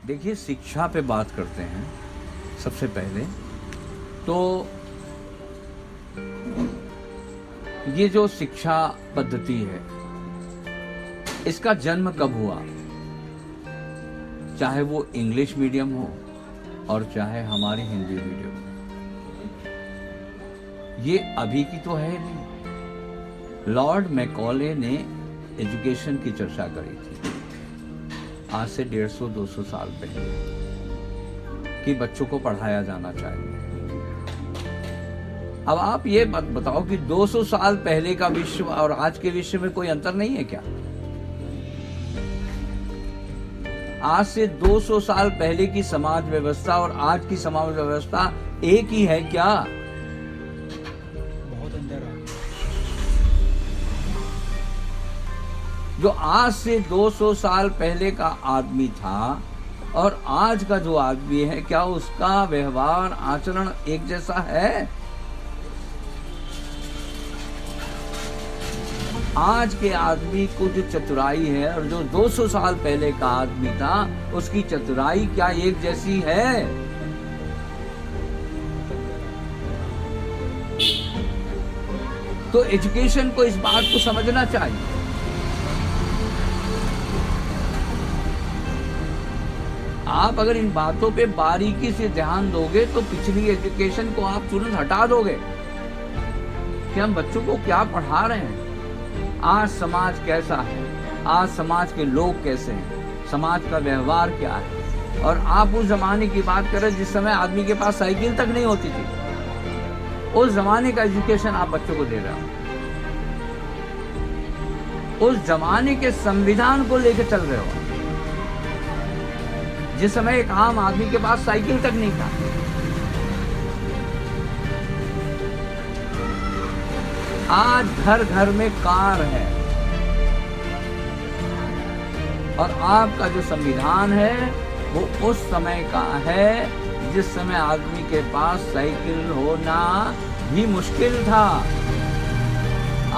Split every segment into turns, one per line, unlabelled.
देखिए, शिक्षा पे बात करते हैं। सबसे पहले तो ये जो शिक्षा पद्धति है, इसका जन्म कब हुआ? चाहे वो इंग्लिश मीडियम हो और चाहे हमारी हिंदी मीडियम हो, ये अभी की तो है नहीं। लॉर्ड मैकॉले ने एजुकेशन की चर्चा करी थी आज से 150-200 साल पहले कि बच्चों को पढ़ाया जाना चाहिए। अब आप ये मत बताओ कि 200 साल पहले का विश्व और आज के विश्व में कोई अंतर नहीं है क्या? आज से 200 साल पहले की समाज व्यवस्था और आज की समाज व्यवस्था एक ही है क्या?
बहुत अंतर है।
जो आज से 200 साल पहले का आदमी था और आज का जो आदमी है, क्या उसका व्यवहार आचरण एक जैसा है? आज के आदमी को जो चतुराई है और जो 200 साल पहले का आदमी था, उसकी चतुराई क्या एक जैसी है? तो एजुकेशन को इस बात को समझना चाहिए। आप अगर इन बातों पे बारीकी से ध्यान दोगे तो पिछली एजुकेशन को आप तुरंत हटा दोगे कि हम बच्चों को क्या पढ़ा रहे हैं। आज समाज कैसा है, आज समाज के लोग कैसे हैं, समाज का व्यवहार क्या है। और आप उस जमाने की बात करें जिस समय आदमी के पास साइकिल तक नहीं होती थी, उस जमाने का एजुकेशन आप बच्चों को दे रहे हो। उस जमाने के संविधान को लेकर चल रहे हो जिस समय एक आम आदमी के पास साइकिल तक नहीं था। आज घर घर में कार है और आपका जो संविधान है वो उस समय का है जिस समय आदमी के पास साइकिल होना भी मुश्किल था।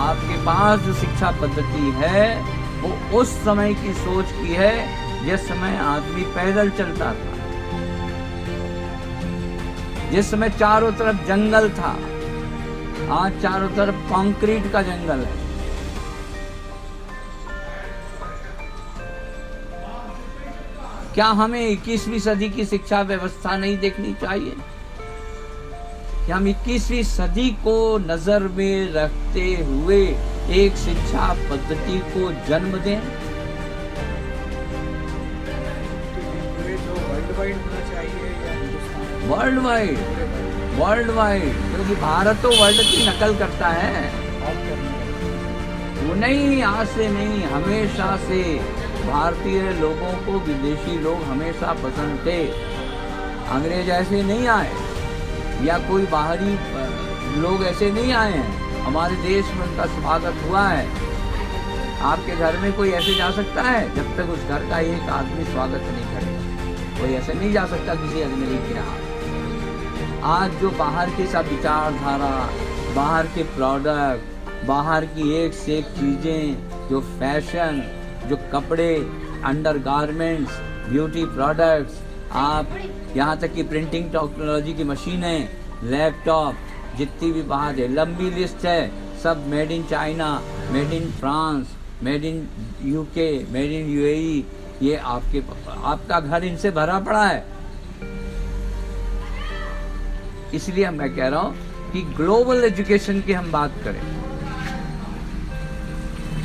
आपके पास जो शिक्षा पद्धति है वो उस समय की सोच की है जिस समय आदमी पैदल चलता था, जिस समय चारों तरफ जंगल था। आज चारों तरफ कंक्रीट का जंगल है। क्या हमें 21वीं सदी की शिक्षा व्यवस्था नहीं देखनी चाहिए? कि हम 21वीं सदी को नजर में रखते हुए एक शिक्षा पद्धति को जन्म दें?
वर्ल्ड वाइड होना चाहिए या हिंदुस्तान?
वर्ल्ड वाइड, क्योंकि भारत तो वर्ल्ड की नकल करता है। वो नहीं, आज से नहीं, हमेशा से भारतीय लोगों को विदेशी लोग हमेशा पसंद थे। अंग्रेज ऐसे नहीं आए या कोई बाहरी लोग ऐसे नहीं आए हैं। हमारे देश में उनका स्वागत हुआ है। आपके घर में कोई ऐसे जा सकता है? जब तक उस घर का एक आदमी स्वागत नहीं करेगा, कोई ऐसे नहीं जा सकता किसी अजनबी के यहाँ। आज जो बाहर की सब विचारधारा, बाहर के प्रोडक्ट, बाहर की एक से एक चीज़ें, जो फैशन, जो कपड़े, अंडर गारमेंट्स, ब्यूटी प्रोडक्ट्स, आप यहाँ तक कि प्रिंटिंग टेक्नोलॉजी की मशीनें, लैपटॉप, जितनी भी बात है, लंबी लिस्ट है, सब made in China, made in France, made in UK, made in UAE. ये आपका घर इनसे भरा पड़ा है। इसलिए मैं कह रहा हूं कि ग्लोबल एजुकेशन की हम बात करें,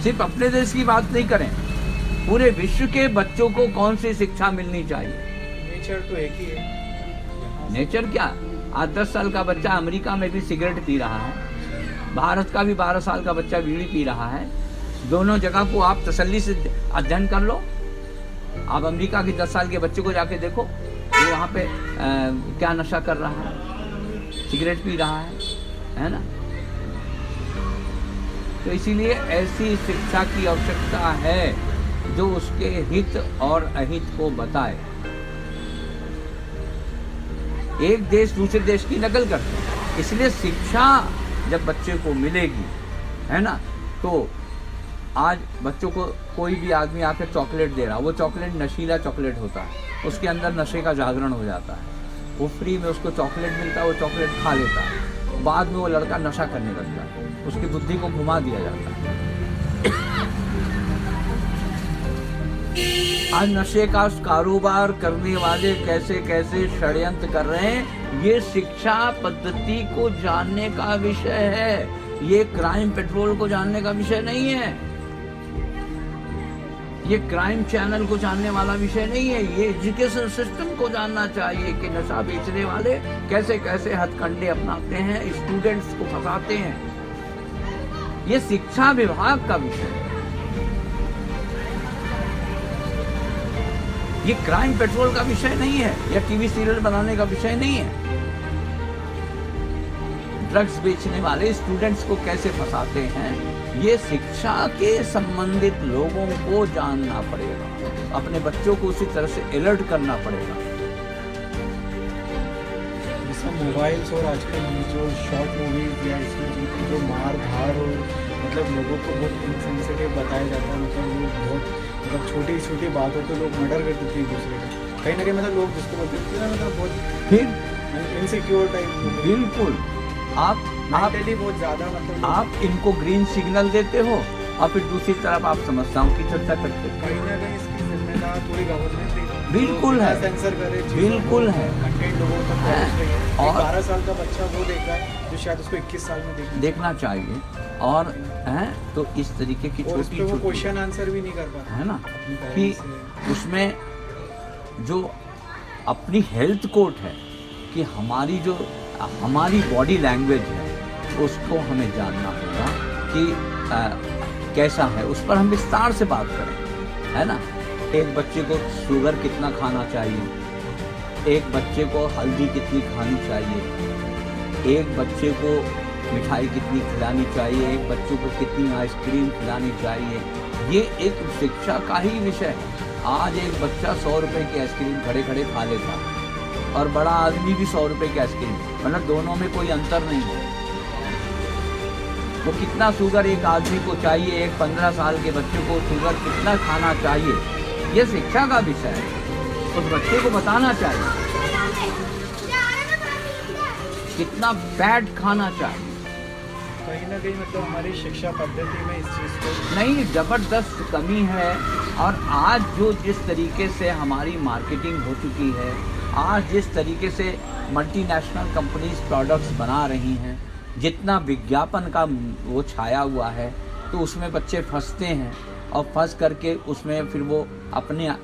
सिर्फ अपने देश की बात नहीं करें, पूरे विश्व के बच्चों को कौन सी शिक्षा मिलनी चाहिए।
नेचर तो एक ही है।
नेचर क्या? आज 10 साल का बच्चा अमेरिका में भी सिगरेट पी रहा है, भारत का भी 12 साल का बच्चा बीड़ी पी रहा है। दोनों जगह को आप तसल्ली से अध्ययन कर लो। आप अमेरिका के 10 साल के बच्चे को जाके देखो, वो वहाँ पे क्या नशा कर रहा है, सिगरेट पी रहा है ना। तो इसीलिए ऐसी शिक्षा की आवश्यकता है जो उसके हित और अहित को बताए। एक देश दूसरे देश की नकल करते हैं, इसलिए शिक्षा जब बच्चे को मिलेगी, है ना, तो आज बच्चों को कोई भी आदमी आकर चॉकलेट दे रहा, वो चॉकलेट नशीला चॉकलेट होता है, उसके अंदर नशे का जागरण हो जाता है। वो फ्री में उसको चॉकलेट मिलता है, वो चॉकलेट खा लेता है, बाद में वो लड़का नशा करने लगता है, उसकी बुद्धि को घुमा दिया जाता है। आज नशे का कारोबार करने वाले कैसे कैसे षड्यंत्र कर रहे हैं, ये शिक्षा पद्धति को जानने का विषय है, ये क्राइम पेट्रोल को जानने का विषय नहीं है, ये क्राइम चैनल को जानने वाला विषय नहीं है। ये एजुकेशन सिस्टम को जानना चाहिए कि नशा बेचने वाले कैसे कैसे हथकंडे अपनाते हैं, स्टूडेंट्स को फंसाते हैं। ये शिक्षा विभाग का विषय है, ये क्राइम पेट्रोल का विषय नहीं है, या टीवी सीरियल बनाने का विषय नहीं है। ड्रग्स बेचने वाले स्टूडेंट्स को कैसे फंसाते हैं, ये शिक्षा के संबंधित लोगों को जानना पड़ेगा, अपने बच्चों को उसी तरह से अलर्ट करना पड़ेगा।
जैसे मोबाइल्स और आजकल ये जो शॉर्ट मूवीज या इसमें जो मार धाड़ और मतलब लोगों को बहुत इनसेंसिटिव बताया जाता है, मतलब लोग बहुत मतलब छोटी छोटी बातों पे लोग मर्डर कर देते हैं एक दूसरे का, कहीं ना कहीं मतलब लोग जिसको बोलते हैं ना मतलब बहुत
फिर
इनसिक्योर टाइप।
बिल्कुल, आप
मेंटली बहुत ज़्यादा मतलब
आप इनको ग्रीन सिग्नल देते हो और फिर दूसरी तरफ आप समस्याओं की चर्चा करते हो।
कहीं ना कहीं इसकी जिम्मेदार पूरी गवर्नमेंट है।
बिल्कुल है,
सेंसर करे,
बिल्कुल है,
कंटेंट लोगों तक पहुंच रही है।
और
12 साल का बच्चा वो देख रहा है जो शायद उसको 21 साल में
देखना चाहिए। और है तो इस तरीके की
और उस
छोटी
पे वो
छोटी
क्वेश्चन आंसर भी नहीं कर पाता
है ना,
अपनी
कि
parents से।
उसमें जो अपनी हेल्थ कोड है, कि हमारी बॉडी लैंग्वेज है, उसको हमें जानना होगा कि कैसा है, उस पर हम विस्तार से बात करें, है ना। एक बच्चे को शुगर कितना खाना चाहिए, एक बच्चे को हल्दी कितनी खानी चाहिए, एक बच्चे को मिठाई कितनी खिलानी चाहिए, एक बच्चे को कितनी आइसक्रीम खिलानी चाहिए, ये एक शिक्षा का ही विषय है। आज एक बच्चा 100 रुपए की आइसक्रीम खड़े खड़े खा लेता है और बड़ा आदमी भी 100 रुपए की आइसक्रीम, मतलब दोनों में कोई अंतर नहीं है। तो कितना शुगर एक आदमी को चाहिए, एक 15 साल के बच्चे को शुगर कितना खाना चाहिए, ये शिक्षा का विषय है। उस बच्चे को बताना चाहिए कितना फैट खाना चाहिए।
कहीं ना कहीं मतलब हमारी शिक्षा पद्धति में इस चीज़ को
नहीं, जबरदस्त कमी है। और आज जो जिस तरीके से हमारी मार्केटिंग हो चुकी है, आज जिस तरीके से मल्टीनेशनल कंपनीज प्रोडक्ट्स बना रही हैं, जितना विज्ञापन का वो छाया हुआ है, तो उसमें बच्चे फंसते हैं और फंस करके उसमें फिर वो अपने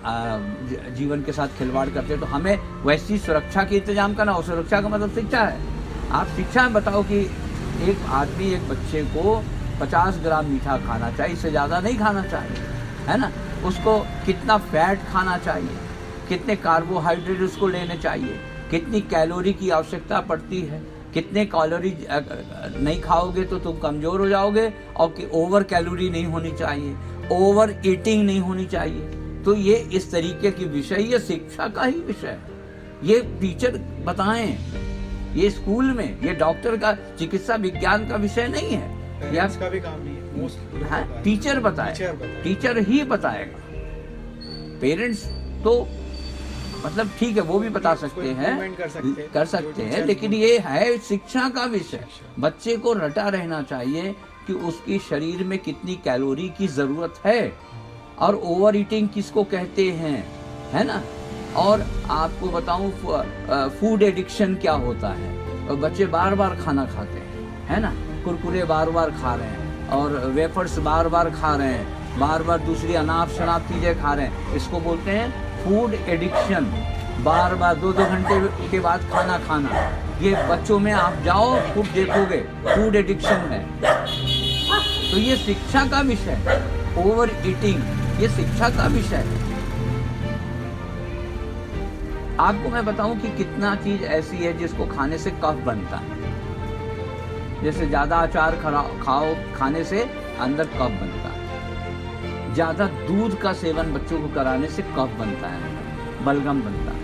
जीवन के साथ खिलवाड़ करते हैं। तो हमें वैसी सुरक्षा की इंतजाम करना, और सुरक्षा का मतलब शिक्षा है। आप शिक्षा में बताओ कि एक आदमी एक बच्चे को 50 ग्राम मीठा खाना चाहिए, इससे ज़्यादा नहीं खाना चाहिए, है ना। उसको कितना फैट खाना चाहिए, कितने कार्बोहाइड्रेट उसको लेने चाहिए, कितनी कैलोरी की आवश्यकता पड़ती है, कितने कैलोरी नहीं खाओगे तो तुम कमज़ोर हो जाओगे, और कि ओवर कैलोरी नहीं होनी चाहिए, ओवर ईटिंग नहीं होनी चाहिए। तो ये इस तरीके की विषय, ये शिक्षा का ही विषय है। ये टीचर बताएं, ये स्कूल में, ये डॉक्टर का, चिकित्सा विज्ञान का विषय नहीं है, या
का भी काम नहीं है।
हाँ, टीचर बताए, टीचर ही बताएगा। पेरेंट्स तो मतलब ठीक है, वो भी बता सकते हैं, कर सकते हैं, लेकिन ये है शिक्षा का विषय। बच्चे को रटा रहना चाहिए कि उसकी शरीर में कितनी कैलोरी की ज़रूरत है, और ओवर ईटिंग किसको कहते हैं, है ना। और आपको बताऊं फूड एडिक्शन क्या होता है। और बच्चे बार बार खाना खाते हैं, है ना, कुरकुरे बार बार खा रहे हैं, और वेफर्स बार बार खा रहे हैं, बार बार दूसरी अनाप शनाप चीज़ें खा रहे हैं, इसको बोलते हैं फूड एडिक्शन। बार बार 2-2 घंटे के बाद खाना खाना, ये बच्चों में आप जाओ खूब देखोगे, फूड एडिक्शन है। तो ये शिक्षा का विषय है, ओवर ईटिंग ये शिक्षा का विषय है। आपको मैं बताऊं कि कितना चीज ऐसी है जिसको खाने से कफ बनता है। जैसे ज्यादा अचार खाओ, खाने से अंदर कफ बनता है। ज्यादा दूध का सेवन बच्चों को कराने से कफ बनता है, बलगम बनता है।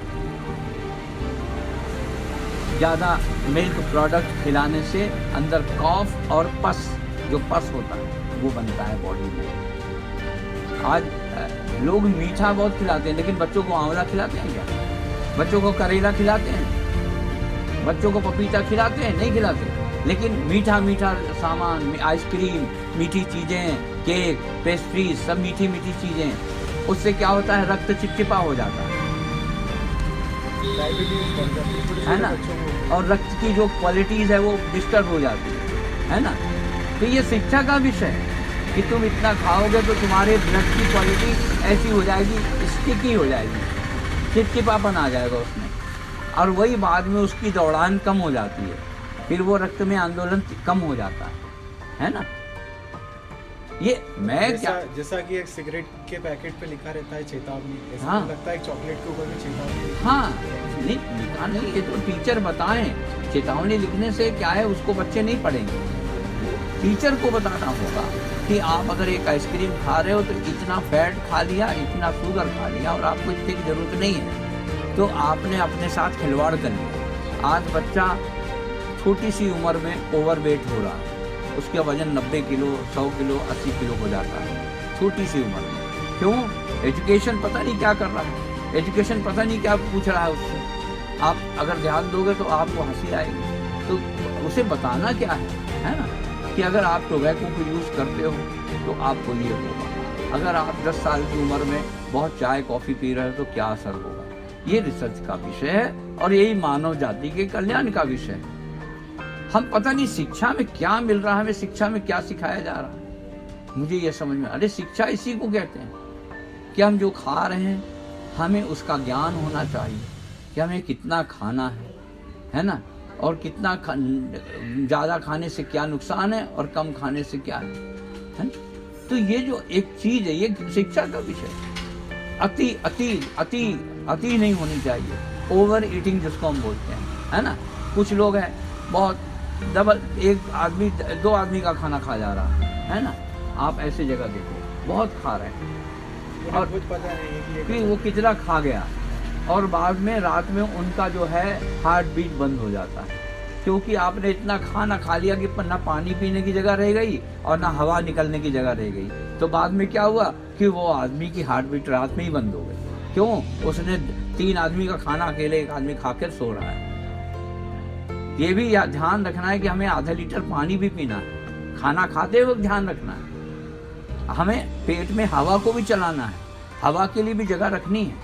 ज्यादा मिल्क प्रोडक्ट खिलाने से अंदर कफ और पस, जो पस होता है वो बनता है बॉडी में। आज लोग मीठा बहुत खिलाते हैं, लेकिन बच्चों को आंवला खिलाते हैं क्या? बच्चों को करेला खिलाते हैं? बच्चों को पपीता खिलाते हैं? नहीं खिलाते। लेकिन मीठा मीठा सामान, आइसक्रीम, मीठी चीज़ें, केक, पेस्ट्रीज, सब मीठी मीठी चीज़ें, उससे क्या होता है, रक्त चिपचिपा हो जाता है ना, और रक्त की जो क्वालिटीज़ है वो डिस्टर्ब हो जाती है ना। तो ये शिक्षा का विषय है कि तुम इतना खाओगे तो तुम्हारे ब्लड की क्वालिटी ऐसी हो जाएगी, स्टिकी हो जाएगी, चिपचिपापन आ जाएगा उसमें, और वही बाद में उसकी दौड़ान कम हो जाती है, फिर वो रक्त में आंदोलन कम हो जाता है ना। ये मैं
जैसा कि एक सिगरेट के पैकेट पे लिखा रहता है चेतावनी, ऐसा
हाँ,
लगता है एक चॉकलेट के ऊपर भी चेतावनी।
हाँ, नहीं लिखा नहीं, ये तो टीचर बताएं। चेतावनी लिखने से क्या है, उसको बच्चे नहीं पढ़ेंगे, टीचर को बताना होगा कि आप अगर एक आइसक्रीम खा रहे हो तो इतना फैट खा लिया, इतना शुगर खा लिया, और आपको इतने की ज़रूरत नहीं है, तो आपने अपने साथ खिलवाड़ कर लिया। आज बच्चा छोटी सी उम्र में ओवरवेट हो रहा है, उसका वजन 90 किलो, 100 किलो, 80 किलो हो जाता है छोटी सी उम्र में। क्यों? एजुकेशन पता नहीं क्या कर रहा है, एजुकेशन पता नहीं क्या पूछ रहा है उससे। आप अगर ध्यान दोगे तो आपको हंसी आएगी। तो उसे बताना क्या है ना, कि अगर आप टोबैको को यूज़ करते हो तो आपको ये होगा, अगर आप 10 साल की उम्र में बहुत चाय कॉफ़ी पी रहे हो तो क्या असर होगा। ये रिसर्च का विषय है और यही मानव जाति के कल्याण का विषय है। हम पता नहीं शिक्षा में क्या मिल रहा है, हमें शिक्षा में क्या सिखाया जा रहा है, मुझे ये समझ में। अरे शिक्षा इसी को कहते हैं कि हम जो खा रहे हैं हमें उसका ज्ञान होना चाहिए कि हमें कितना खाना है ना, और कितना ज़्यादा खाने से क्या नुकसान है और कम खाने से क्या है ना। तो ये जो एक चीज़ है, ये शिक्षा का विषय। अति अति अति अति नहीं होनी चाहिए, ओवर ईटिंग जिसको हम बोलते हैं, है ना। कुछ लोग हैं बहुत डबल, एक आदमी 2 आदमी का खाना खा जा रहा है ना। आप ऐसे जगह देखो, बहुत खा रहे हैं और
कुछ पता नहीं
कि वो कितना खा गया, और बाद में रात में उनका जो है हार्ट बीट बंद हो जाता है, क्योंकि आपने इतना खाना खा लिया कि ना पानी पीने की जगह रह गई और ना हवा निकलने की जगह रह गई। तो बाद में क्या हुआ कि वो आदमी की हार्ट बीट रात में ही बंद हो गई। क्यों? उसने 3 आदमी का खाना अकेले एक आदमी खाकर सो रहा है। ये भी ध्यान रखना है कि हमें आधा लीटर पानी भी पीना है, खाना खाते वक्त ध्यान रखना है। हमें पेट में हवा को भी चलाना है, हवा के लिए भी जगह रखनी है।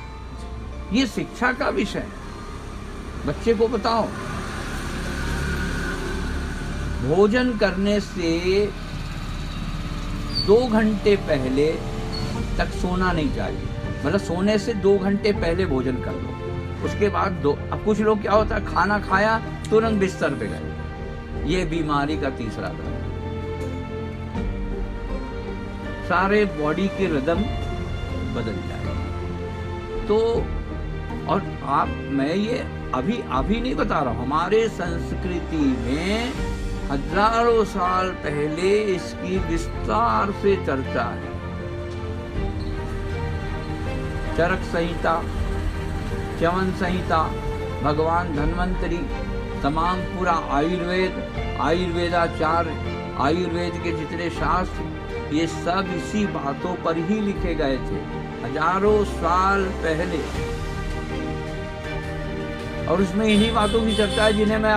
ये शिक्षा का विषय है। बच्चे को बताओ, भोजन करने से 2 घंटे पहले तक सोना नहीं चाहिए, मतलब सोने से 2 घंटे पहले भोजन कर लो, उसके बाद अब कुछ लोग क्या होता है, खाना खाया तुरंत बिस्तर पे गए, ये बीमारी का तीसरा कारण। सारे बॉडी के रिदम बदल जाए। तो और मैं ये अभी नहीं बता रहा हूँ, हमारे संस्कृति में हजारों साल पहले इसकी विस्तार से चर्चा है। चरक संहिता, च्यवन संहिता, भगवान धन्वंतरी, तमाम पूरा आयुर्वेदाचार्य, आयुर्वेद के जितने शास्त्र, ये सब इसी बातों पर ही लिखे गए थे हजारों साल पहले। और उसमें इन्हीं बातों की चर्चा है जिन्हें मैं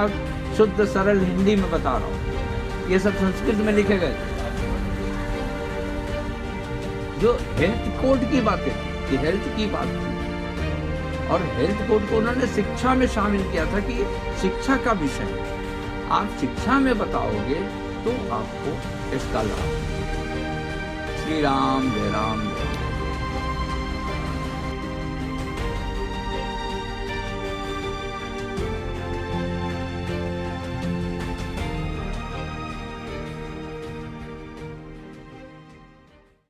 शुद्ध सरल हिंदी में बता रहा हूँ। ये सब संस्कृत में लिखे गए थे। जो हेल्थ कोड की बातें, ये हेल्थ की बात थी, और हेल्थ कोड को उन्होंने शिक्षा में शामिल किया था कि शिक्षा का विषय है। आप शिक्षा में बताओगे तो आपको इसका लाभ। श्री राम, जय राम।